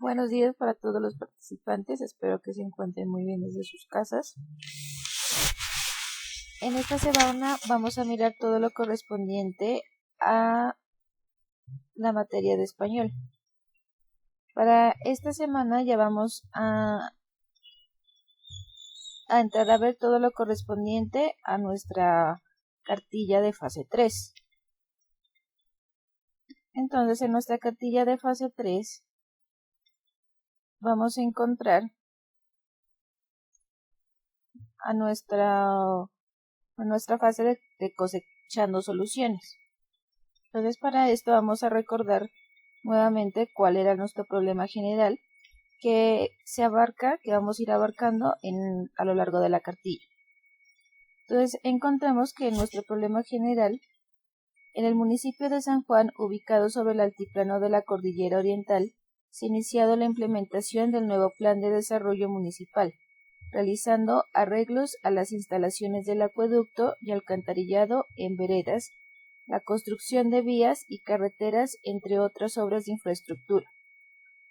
Buenos días para todos los participantes, espero que se encuentren muy bien desde sus casas. En esta semana vamos a mirar todo lo correspondiente a la materia de español. Para esta semana ya vamos a entrar a ver todo lo correspondiente a nuestra cartilla de fase 3. Entonces, en nuestra cartilla de fase 3 vamos a encontrar a nuestra fase de cosechando soluciones. Entonces, para esto vamos a recordar nuevamente cuál era nuestro problema general que vamos a ir abarcando a lo largo de la cartilla. Entonces, encontramos que nuestro problema general, en el municipio de San Juan, ubicado sobre el altiplano de la Cordillera Oriental, se ha iniciado la implementación del nuevo Plan de Desarrollo Municipal, realizando arreglos a las instalaciones del acueducto y alcantarillado en veredas, la construcción de vías y carreteras, entre otras obras de infraestructura.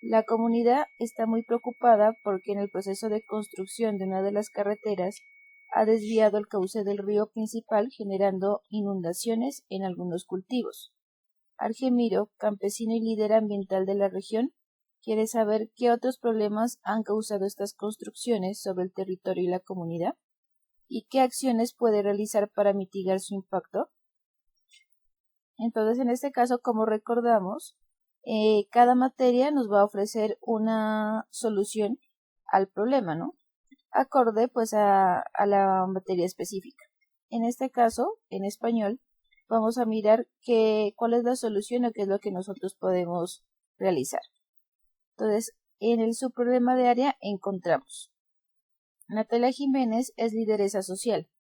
La comunidad está muy preocupada porque en el proceso de construcción de una de las carreteras ha desviado el cauce del río principal, generando inundaciones en algunos cultivos. Argemiro, campesino y líder ambiental de la región, quiere saber qué otros problemas han causado estas construcciones sobre el territorio y la comunidad y qué acciones puede realizar para mitigar su impacto. Entonces, en este caso, como recordamos, cada materia nos va a ofrecer una solución al problema, ¿no? Acorde pues a la materia específica. En este caso, en español, vamos a mirar cuál es la solución o qué es lo que nosotros podemos realizar. Entonces, en el subproblema de área encontramos: Natalia Jiménez es lideresa social,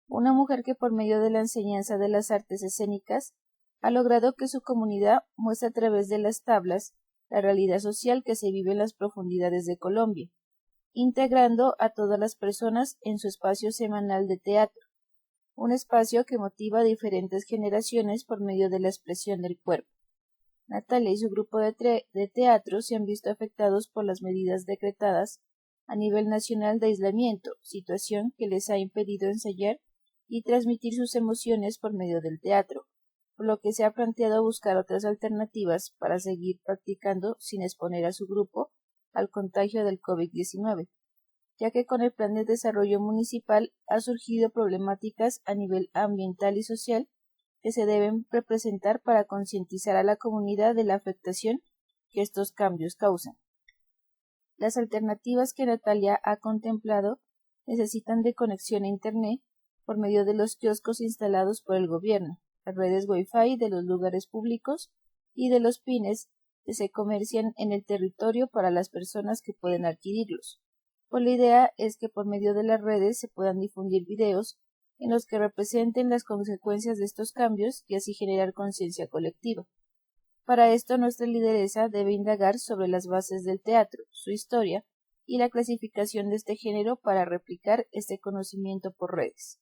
una mujer que por medio de la enseñanza de las artes escénicas ha logrado que su comunidad muestre a través de las tablas la realidad social que se vive en las profundidades de Colombia, integrando a todas las personas en su espacio semanal de teatro, un espacio que motiva a diferentes generaciones por medio de la expresión del cuerpo. Natalia y su grupo de teatro se han visto afectados por las medidas decretadas a nivel nacional de aislamiento, situación que les ha impedido ensayar y transmitir sus emociones por medio del teatro, por lo que se ha planteado buscar otras alternativas para seguir practicando sin exponer a su grupo al contagio del COVID-19, ya que con el Plan de Desarrollo Municipal ha surgido problemáticas a nivel ambiental y social que se deben representar para concientizar a la comunidad de la afectación que estos cambios causan. Las alternativas que Natalia ha contemplado necesitan de conexión a Internet por medio de los kioscos instalados por el gobierno, las redes Wi-Fi de los lugares públicos y de los pines que se comercian en el territorio para las personas que pueden adquirirlos. Pues la idea es que por medio de las redes se puedan difundir videos en los que representen las consecuencias de estos cambios y así generar conciencia colectiva. Para esto, nuestra lideresa debe indagar sobre las bases del teatro, su historia y la clasificación de este género para replicar este conocimiento por redes.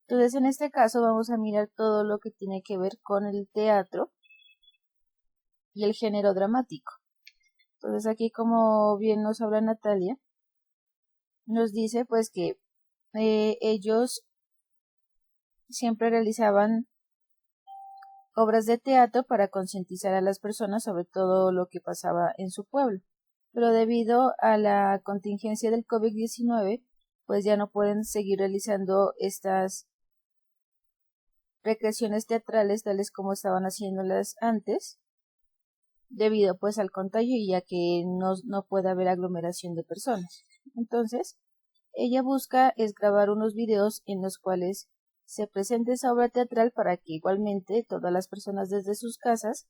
Entonces, en este caso vamos a mirar todo lo que tiene que ver con el teatro y el género dramático. Entonces, aquí, como bien nos habla Natalia, nos dice pues que ellos siempre realizaban obras de teatro para concientizar a las personas sobre todo lo que pasaba en su pueblo, pero debido a la contingencia del COVID-19, pues ya no pueden seguir realizando estas recreaciones teatrales tales como estaban haciéndolas antes, debido pues al contagio y ya que no puede haber aglomeración de personas. Entonces, ella busca es grabar unos videos en los cuales se presente esa obra teatral para que igualmente todas las personas desde sus casas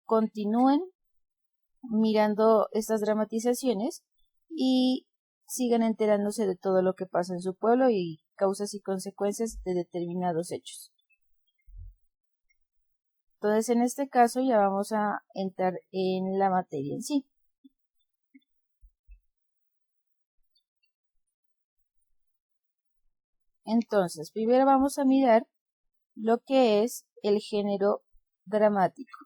continúen mirando estas dramatizaciones y sigan enterándose de todo lo que pasa en su pueblo y causas y consecuencias de determinados hechos. Entonces, en este caso ya vamos a entrar en la materia en sí. Entonces, primero vamos a mirar lo que es el género dramático.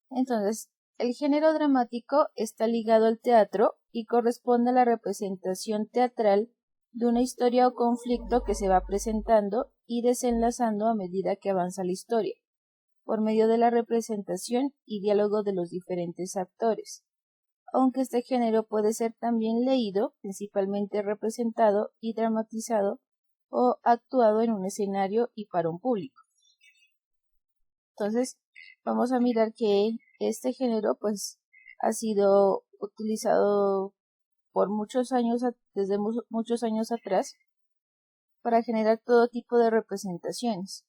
Entonces, el género dramático está ligado al teatro y corresponde a la representación teatral de una historia o conflicto que se va presentando y desenlazando a medida que avanza la historia, por medio de la representación y diálogo de los diferentes actores, aunque este género puede ser también leído, principalmente representado y dramatizado o actuado en un escenario y para un público. Entonces, vamos a mirar que este género pues ha sido utilizado por muchos años, desde muchos años atrás, para generar todo tipo de representaciones.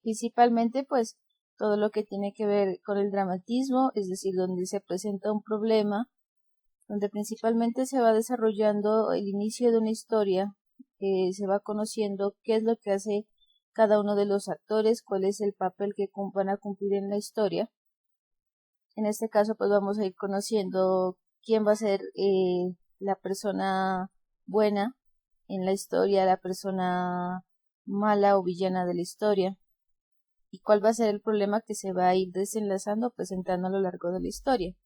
Principalmente pues todo lo que tiene que ver con el dramatismo, es decir, donde se presenta un problema, donde principalmente se va desarrollando el inicio de una historia, se va conociendo qué es lo que hace cada uno de los actores, cuál es el papel que van a cumplir en la historia. En este caso pues vamos a ir conociendo quién va a ser la persona buena en la historia, la persona mala o villana de la historia, y cuál va a ser el problema que se va a ir desenlazando, presentando a lo largo de la historia.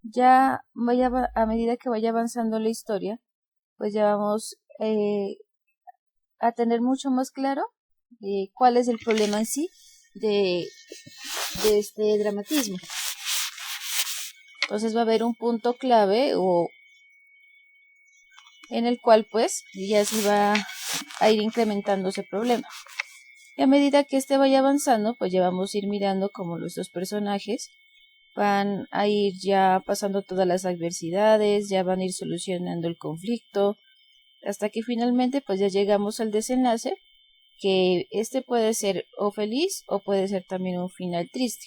Ya a medida que vaya avanzando la historia, pues ya vamos a tener mucho más claro cuál es el problema en sí de este dramatismo. Entonces va a haber un punto clave o en el cual pues ya se va a ir incrementando ese problema. Y a medida que este vaya avanzando, pues ya vamos a ir mirando cómo nuestros personajes van a ir ya pasando todas las adversidades, ya van a ir solucionando el conflicto, hasta que finalmente pues ya llegamos al desenlace, que este puede ser o feliz o puede ser también un final triste.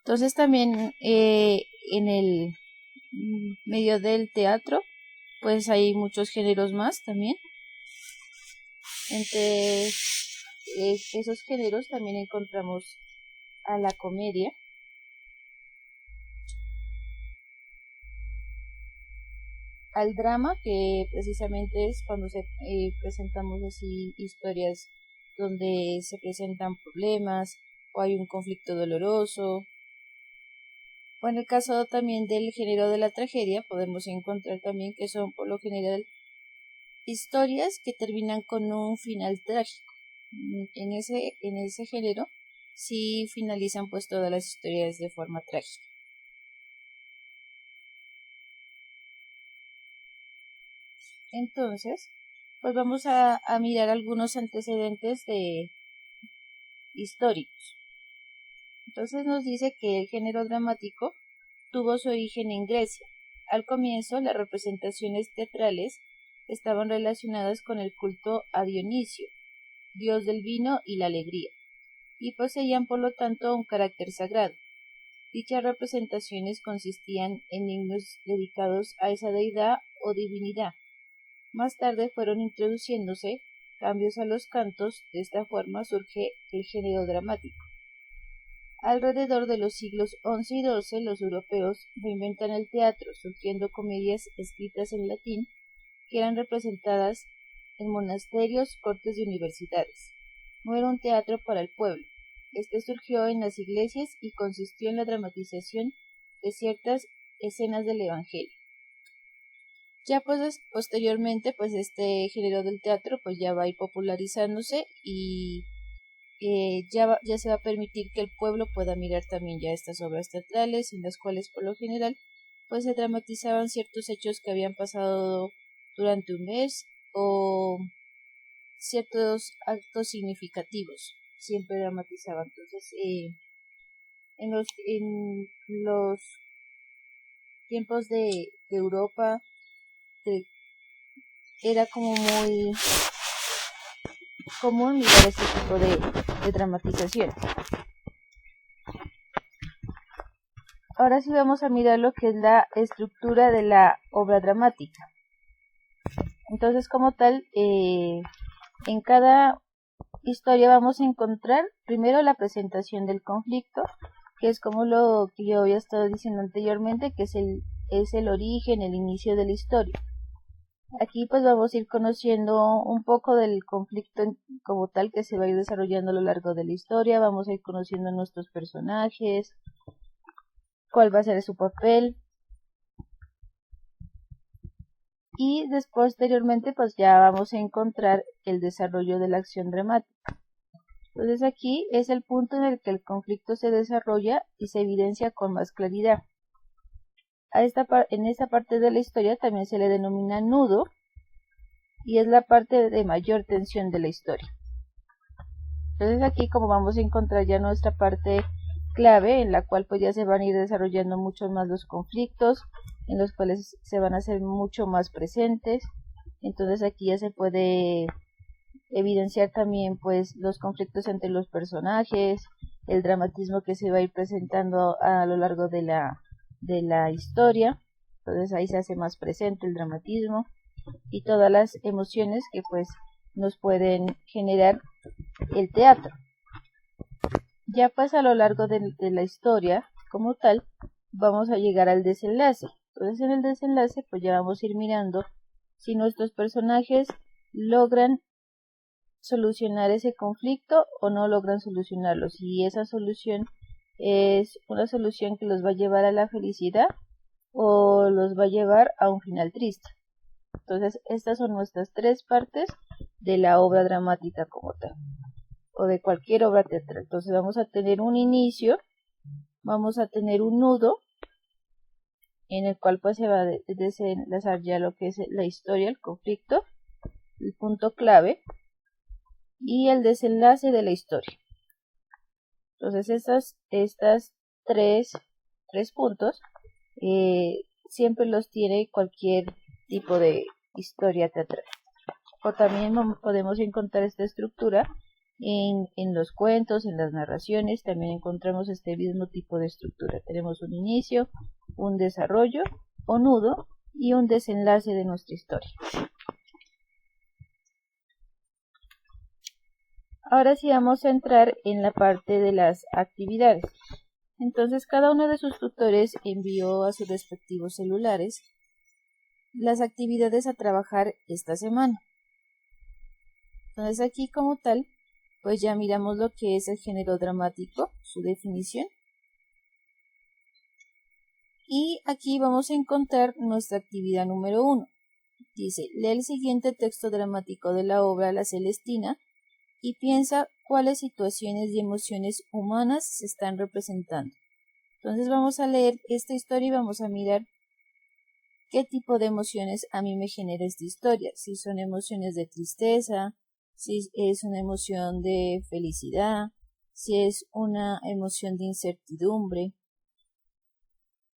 Entonces también en el medio del teatro pues hay muchos géneros más también. Entre esos géneros también encontramos a la comedia, al drama, que precisamente es cuando presentamos así historias donde se presentan problemas o hay un conflicto doloroso. O en el caso también del género de la tragedia, podemos encontrar también que son por lo general historias que terminan con un final trágico. En ese género sí finalizan pues todas las historias de forma trágica. Entonces, pues vamos a mirar algunos antecedentes históricos. Entonces nos dice que el género dramático tuvo su origen en Grecia. Al comienzo, las representaciones teatrales estaban relacionadas con el culto a Dionisio, dios del vino y la alegría, y poseían por lo tanto un carácter sagrado. Dichas representaciones consistían en himnos dedicados a esa deidad o divinidad. Más tarde fueron introduciéndose cambios a los cantos. De esta forma surge el género dramático. Alrededor de los siglos XI y XII, los europeos reinventan el teatro, surgiendo comedias escritas en latín que eran representadas en monasterios, cortes y universidades. No era un teatro para el pueblo. Este surgió en las iglesias y consistió en la dramatización de ciertas escenas del Evangelio. Ya pues posteriormente pues este género del teatro pues ya va a ir popularizándose y ya se va a permitir que el pueblo pueda mirar también ya estas obras teatrales, en las cuales por lo general pues se dramatizaban ciertos hechos que habían pasado durante un mes o ciertos actos significativos, siempre dramatizaban. Entonces en los tiempos de Europa era como muy común mirar este tipo de dramatización. Ahora sí vamos a mirar lo que es la estructura de la obra dramática. Entonces, como tal, en cada historia vamos a encontrar primero la presentación del conflicto, que es como lo que yo había estado diciendo anteriormente, que es el origen, el inicio de la historia. Aquí pues vamos a ir conociendo un poco del conflicto como tal que se va a ir desarrollando a lo largo de la historia, vamos a ir conociendo nuestros personajes, cuál va a ser su papel, y después posteriormente pues ya vamos a encontrar el desarrollo de la acción dramática. Entonces aquí es el punto en el que el conflicto se desarrolla y se evidencia con más claridad. En esta parte de la historia también se le denomina nudo y es la parte de mayor tensión de la historia. Entonces aquí como vamos a encontrar ya nuestra parte clave en la cual pues ya se van a ir desarrollando mucho más los conflictos, en los cuales se van a hacer mucho más presentes. Entonces aquí ya se puede evidenciar también pues los conflictos entre los personajes, el dramatismo que se va a ir presentando a lo largo de la historia. Entonces ahí se hace más presente el dramatismo y todas las emociones que pues nos pueden generar el teatro. Ya pues a lo largo de la historia como tal vamos a llegar al desenlace. Entonces en el desenlace pues ya vamos a ir mirando si nuestros personajes logran solucionar ese conflicto o no logran solucionarlo, si esa solución es una solución que los va a llevar a la felicidad o los va a llevar a un final triste. Entonces estas son nuestras tres partes de la obra dramática como tal o de cualquier obra teatral. Entonces vamos a tener un inicio, vamos a tener un nudo en el cual pues se va a desenlazar ya lo que es la historia, el conflicto, el punto clave y el desenlace de la historia. Entonces estas tres puntos siempre los tiene cualquier tipo de historia teatral. O también podemos encontrar esta estructura en los cuentos, en las narraciones, también encontramos este mismo tipo de estructura. Tenemos un inicio, un desarrollo o nudo y un desenlace de nuestra historia. Ahora sí vamos a entrar en la parte de las actividades. Entonces cada uno de sus tutores envió a sus respectivos celulares las actividades a trabajar esta semana. Entonces aquí como tal, pues ya miramos lo que es el género dramático, su definición. Y aquí vamos a encontrar nuestra actividad número 1. Dice, lee el siguiente texto dramático de la obra La Celestina y piensa cuáles situaciones y emociones humanas se están representando. Entonces vamos a leer esta historia y vamos a mirar qué tipo de emociones a mí me genera esta historia. Si son emociones de tristeza, si es una emoción de felicidad, si es una emoción de incertidumbre,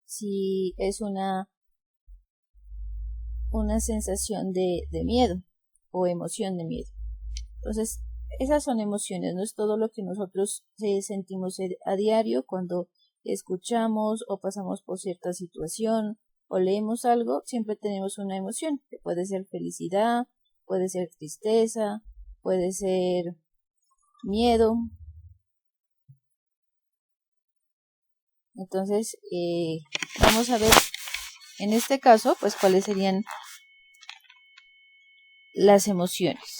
si es una sensación de miedo o emoción de miedo. Entonces, esas son emociones, no es todo lo que nosotros sentimos a diario cuando escuchamos o pasamos por cierta situación o leemos algo, siempre tenemos una emoción, que puede ser felicidad, puede ser tristeza, puede ser miedo. Entonces, vamos a ver en este caso, pues cuáles serían las emociones.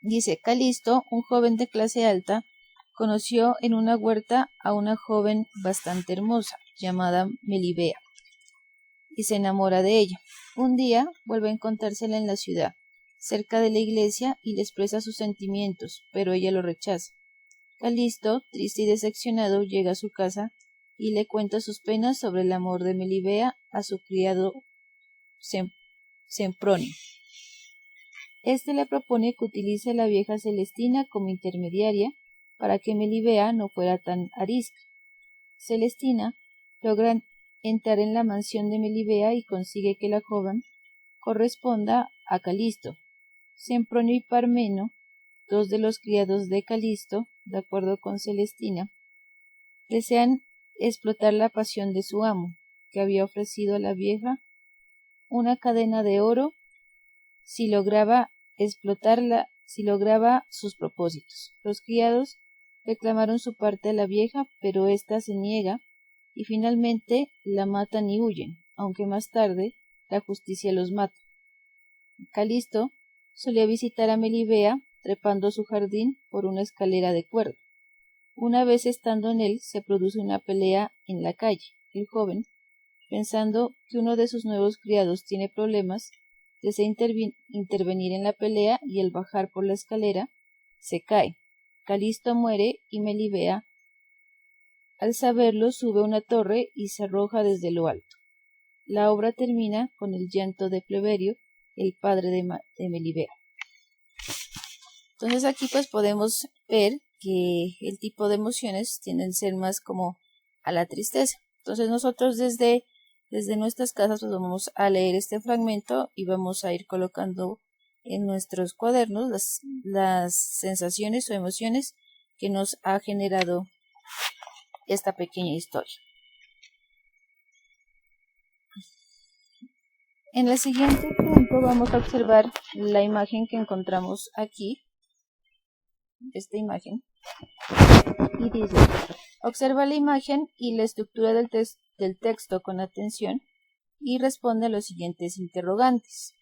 Dice, Calisto, un joven de clase alta, conoció en una huerta a una joven bastante hermosa, llamada Melibea, y se enamora de ella. Un día vuelve a encontrársela en la ciudad, cerca de la iglesia, y le expresa sus sentimientos, pero ella lo rechaza. Calisto, triste y decepcionado, llega a su casa y le cuenta sus penas sobre el amor de Melibea a su criado Sempronio. Este le propone que utilice a la vieja Celestina como intermediaria para que Melibea no fuera tan arisca. Celestina logra entrar en la mansión de Melibea y consigue que la joven corresponda a Calisto. Sempronio y Parmeno, dos de los criados de Calisto, de acuerdo con Celestina, desean explotar la pasión de su amo, que había ofrecido a la vieja una cadena de oro si lograba sus propósitos. Los criados reclamaron su parte a la vieja, pero ésta se niega y finalmente la matan y huyen, aunque más tarde la justicia los mata. Calisto solía visitar a Melibea trepando su jardín por una escalera de cuerda. Una vez estando en él, se produce una pelea en la calle. El joven, pensando que uno de sus nuevos criados tiene problemas, desea intervenir en la pelea y al bajar por la escalera, se cae. Calisto muere y Melibea, al saberlo, sube a una torre y se arroja desde lo alto. La obra termina con el llanto de Pleberio, el padre de Melibea. Entonces aquí pues podemos ver que el tipo de emociones tienden a ser más como a la tristeza. Entonces nosotros desde nuestras casas pues vamos a leer este fragmento y vamos a ir colocando en nuestros cuadernos las sensaciones o emociones que nos ha generado esta pequeña historia. En el siguiente punto vamos a observar la imagen que encontramos aquí, esta imagen, y dice: observa la imagen y la estructura del texto con atención y responde a los siguientes interrogantes.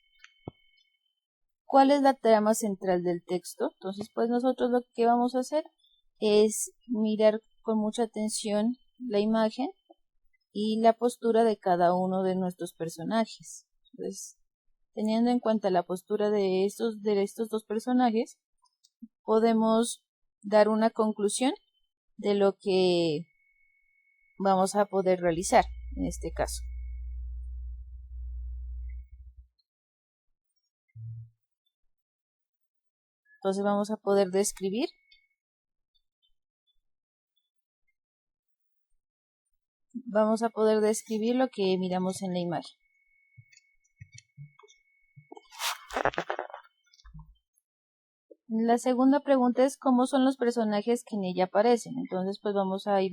¿Cuál es la trama central del texto? Entonces, pues nosotros lo que vamos a hacer es mirar con mucha atención la imagen y la postura de cada uno de nuestros personajes. Entonces, teniendo en cuenta la postura de estos dos personajes, podemos dar una conclusión de lo que vamos a poder realizar en este caso. Entonces vamos a poder describir lo que miramos en la imagen. La segunda pregunta es cómo son los personajes que en ella aparecen. Entonces pues vamos a ir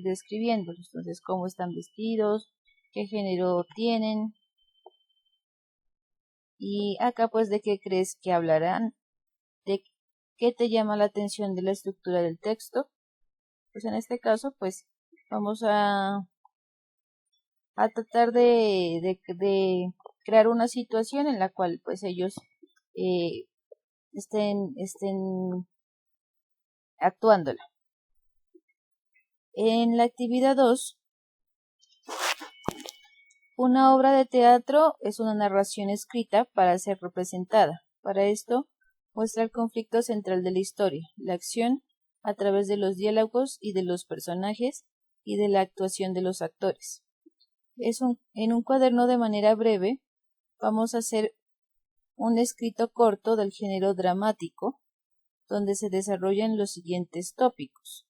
describiéndolos. Entonces, cómo están vestidos, qué género tienen, y acá pues de qué crees que hablarán, de qué te llama la atención de la estructura del texto. Pues en este caso pues vamos a tratar de crear una situación en la cual pues ellos estén actuándola. En la actividad 2, una obra de teatro es una narración escrita para ser representada. Para esto, muestra el conflicto central de la historia, la acción a través de los diálogos y de los personajes y de la actuación de los actores. En un cuaderno de manera breve, vamos a hacer un escrito corto del género dramático, donde se desarrollan los siguientes tópicos: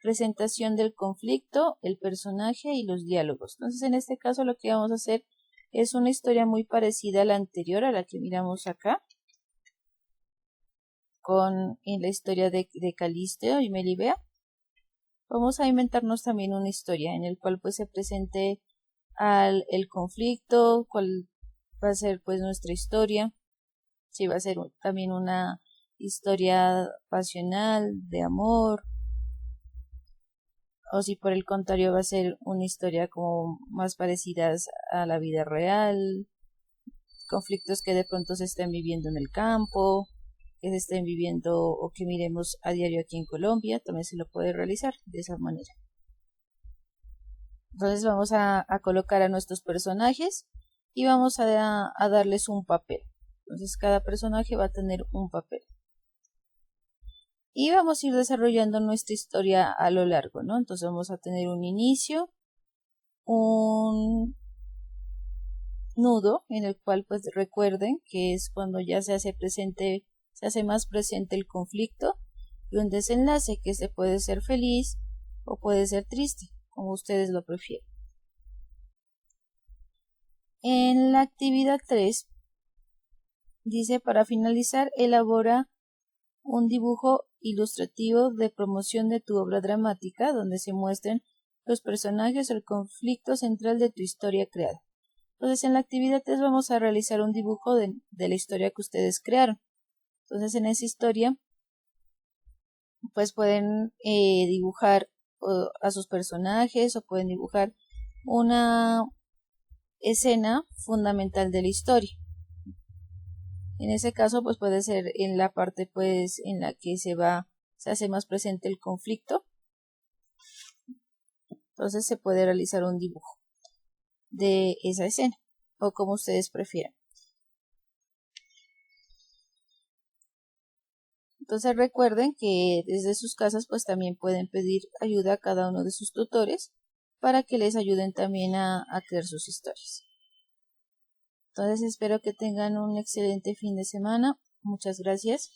presentación del conflicto, el personaje y los diálogos. Entonces, en este caso lo que vamos a hacer es una historia muy parecida a la anterior, a la que miramos acá, en la historia de Calisto y Melibea. Vamos a inventarnos también una historia en el cual pues se presente el conflicto, cuál va a ser pues nuestra historia, si va a ser también una historia pasional, de amor, o si por el contrario va a ser una historia como más parecidas a la vida real, conflictos que de pronto se estén viviendo en el campo, que se estén viviendo o que miremos a diario aquí en Colombia, también se lo puede realizar de esa manera. Entonces vamos a colocar a nuestros personajes y vamos a darles un papel. Entonces cada personaje va a tener un papel. Y vamos a ir desarrollando nuestra historia a lo largo, ¿no? Entonces vamos a tener un inicio, un nudo en el cual pues recuerden que es cuando ya se hace más presente el conflicto, y un desenlace que se puede ser feliz o puede ser triste, como ustedes lo prefieren. En la actividad 3 dice: para finalizar, elabora un dibujo ilustrativo de promoción de tu obra dramática donde se muestren los personajes o el conflicto central de tu historia creada. Entonces en la actividad 3 vamos a realizar un dibujo de la historia que ustedes crearon. Entonces en esa historia pues pueden dibujar a sus personajes o pueden dibujar una escena fundamental de la historia. En ese caso, pues puede ser en la parte pues en la que se hace más presente el conflicto. Entonces se puede realizar un dibujo de esa escena o como ustedes prefieran. Entonces recuerden que desde sus casas pues también pueden pedir ayuda a cada uno de sus tutores para que les ayuden también a crear sus historias. Entonces espero que tengan un excelente fin de semana. Muchas gracias.